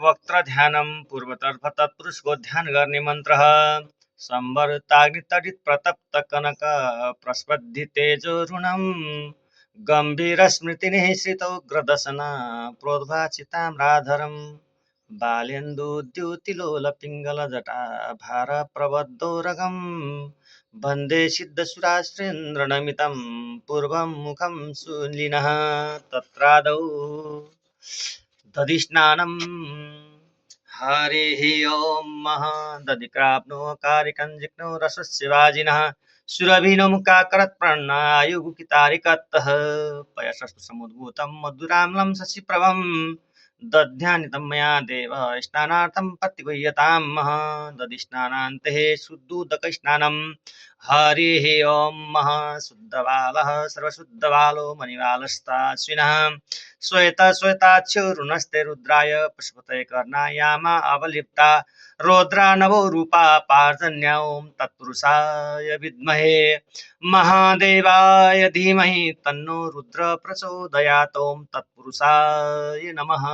वक्त्र ध्यानं पूर्वतर्फ तत्पुरुषको ध्यान गर्ने मन्त्र संवर्ताग्नितडित प्रतप्त कनक प्रस्पद्धि तेजोरुणं गम्भीर स्मृति निःसृतौ ग्रदशना प्रोद्भाचिताम्राधरम् बालेन्दुद्युतिलोल पिङ्गल जटा भार प्रबद्धोरगं वन्दे सिद्धसुराश्रेन्द्रनमितं पूर्वं मुखं सुलीनः तत्रादौ दधिस्नानं हरिः ॐ महा दधिक्राप्नो कारिकञ्जिक्नो रसशिवाजिनः सुरभिनो मुखाकरत् प्रणायुगुकितारिकतः पयसस्तु समुद्भूतं मधुराम्लं शशिप्रभं दध्यानितं मया देव स्नानार्थं प्रतिगृह्यतां महा दधिस्नानान्ते शुद्धोदकस्नानं हरिः ॐ महा शुद्धबालः सर्वशुद्धबालो मणिबालस्ताश्विनः श्वेताक्षुरुणस्ते रुद्राय पुष्पते कर्णायामा अवलिप्ता रौद्रा नवो रूपा पार्जन्या ॐ तत्पुरुषाय विद्महे महादेवाय धीमहि तन्नो रुद्र प्रचोदयात् ॐ तत्पुरुषाय नमः।